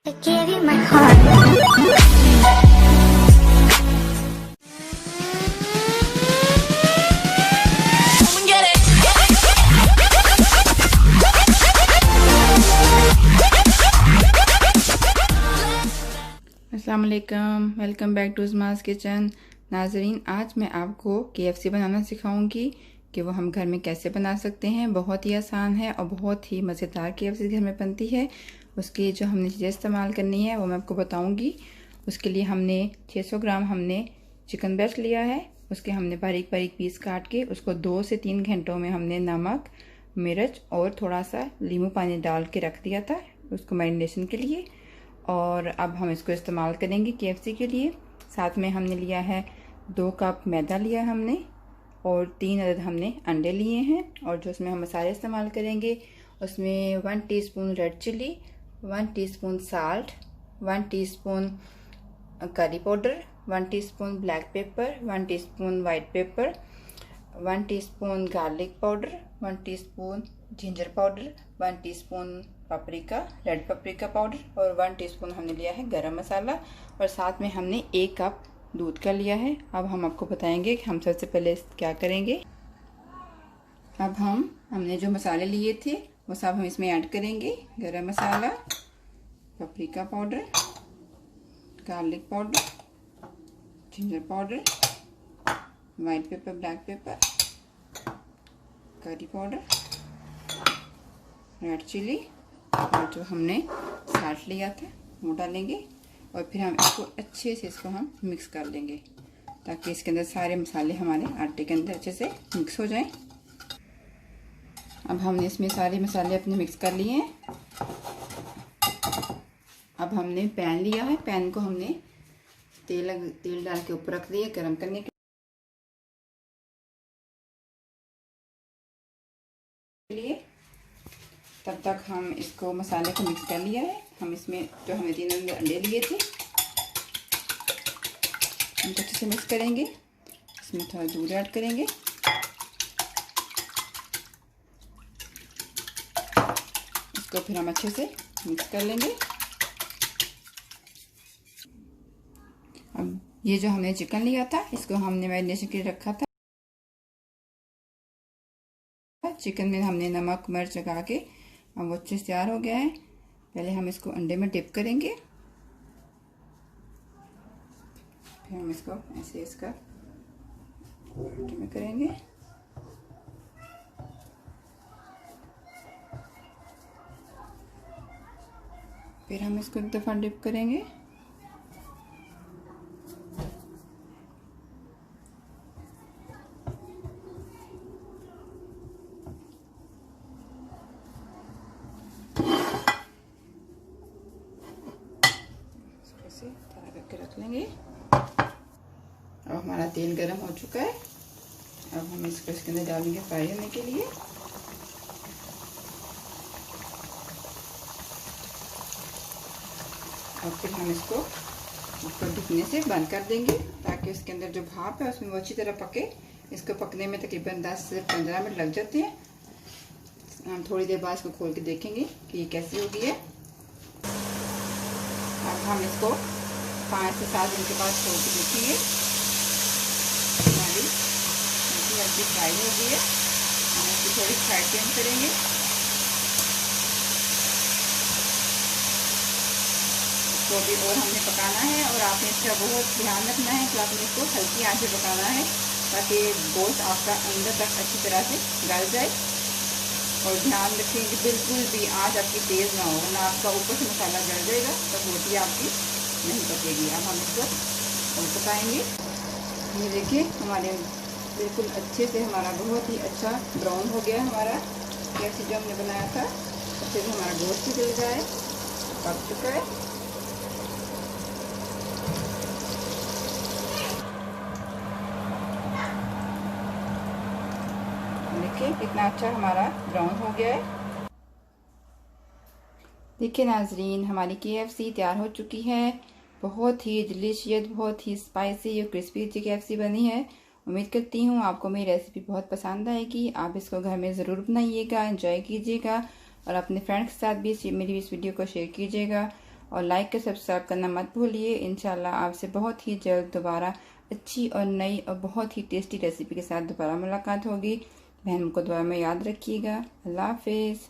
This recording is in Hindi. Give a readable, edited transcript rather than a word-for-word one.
I gave you my heart. Come and get it. अस्सलाम वालेकुम, वेलकम बैक टू उस्मास किचन। नाजरीन, आज मैं आपको KFC बनाना सिखाऊंगी कि वो हम घर में कैसे बना सकते हैं। बहुत ही आसान है और बहुत ही मज़ेदार KFC घर में बनती है। उसकी जो हमने चीज़ें इस्तेमाल करनी है वो मैं आपको बताऊंगी। उसके लिए हमने 600 ग्राम हमने चिकन ब्रेस्ट लिया है। उसके हमने बारीक बारीक पीस काट के उसको 2 से 3 घंटों में हमने नमक, मिर्च और थोड़ा सा नींबू पानी डाल के रख दिया था उसको मैरिनेशन के लिए। और अब हम इसको इस्तेमाल करेंगे KFC के लिए। साथ में हमने लिया है 2 कप मैदा लिया हमने और 3 अदद हमने अंडे लिए हैं। और जो उसमें हम मसाले इस्तेमाल करेंगे उसमें 1 teaspoon red chilli, 1 teaspoon salt, 1 teaspoon curry powder, 1 teaspoon black pepper, 1 teaspoon white pepper, 1 teaspoon garlic powder, 1 teaspoon ginger powder, 1 teaspoon paprika, red paprika powder और 1 टीस्पून हमने लिया है गरम मसाला। और साथ में हमने 1 कप दूध का लिया है। अब हम आपको बताएंगे कि हम सबसे पहले क्या करेंगे। अब हमने जो मसाले लिए थे वो सब हम इसमें ऐड करेंगे। Garam masala, paprika powder, garlic powder, ginger powder, white pepper, black pepper, curry powder, red chilli और जो हमने साल्ट लिया था वो डालेंगे। और फिर हम इसको अच्छे से हम मिक्स कर लेंगे ताकि इसके अंदर सारे मसाले हमारे आटे के अंदर अच्छे से मिक्स हो जाएं। अब हमने इसमें सारे मसाले अपने मिक्स कर लिए हैं। अब हमने पैन लिया है, पैन को हमने तेल डाल के ऊपर रख दिया गरम करने के लिए। तब तक हम इसको मसाले को मिक्स कर लिया है। हम इसमें जो हमने 3 अंडे लिए थे उनको अच्छे से मिक्स करेंगे। इसमें थोड़ा दूध ऐड करेंगे। इसको फिर हम अच्छे से मिक्स कर लेंगे। अब ये जो हमने चिकन लिया था इसको हमने मैरिनेशन के लिए रखा था। चिकन में हमने नमक मिर्च लगा के अब वो अच्छे से तैयार हो गया है। पहले हम इसको अंडे में डिप करेंगे, फिर हम इसको ऐसे इसका अंडे में करेंगे। फिर हम इसको एक दफ़ा डिप करेंगे। करके रख लेंगे। अब हमारा तेल गरम हो चुका है। अब हम इसको इसके अंदर डालेंगे फ्राई होने के लिए। और फिर हम इसको ऊपर ढकने से बंद कर देंगे ताकि उसके अंदर जो भाप है उसमें वो अच्छी तरह पके। इसको पकने में तकरीबन 10 से 15 मिनट लग जाते हैं। हम थोड़ी देर बाद इसको खोल के देखेंगे कि ये कैसी हो गई है। अब हम इसको 5 से 7 दिन के बाद खोल के देखेंगे। हमारी हल्की फ्राई हो गई है। हम इसकी थोड़ी साइड चेंज करेंगे। इसको भी और हमने पकाना है और आपने इसका बहुत ध्यान रखना है कि आपने इसको हल्की आंच पे पकाना है ताकि गोश्त आपका अंदर तक अच्छी तरह से गल जाए। और ध्यान रखें कि बिल्कुल भी आंच आपकी तेज़ ना हो, वरना आपका ऊपर से मसाला जल जाएगा तो रोटी आपकी नहीं पकेगी। अब हम इसको और पकाएंगे। ये देखिए हमारे बिल्कुल अच्छे से हमारा बहुत ही अच्छा ब्राउन हो गया हमारा KFC जो हमने बनाया था। अच्छे से हमारा गोश्त भी जल गया है, पक चुका है। देखिए कितना अच्छा हमारा ब्राउन हो गया है। देखिए नाजरीन, हमारी KFC तैयार हो चुकी है। बहुत ही डिलीशियस, बहुत ही स्पाइसी और क्रिस्पी KFC बनी है। उम्मीद करती हूँ आपको मेरी रेसिपी बहुत पसंद आएगी। आप इसको घर में ज़रूर बनाइएगा, एंजॉय कीजिएगा और अपने फ्रेंड्स के साथ भी मेरी इस वीडियो को शेयर कीजिएगा। और लाइक के सब्सक्राइब करना मत भूलिए। इंशाल्लाह आपसे बहुत ही जल्द दोबारा अच्छी और नई और बहुत ही टेस्टी रेसिपी के साथ दोबारा मुलाकात होगी। बहन को दुआ में याद रखिएगा। अल्लाह हाफिज़।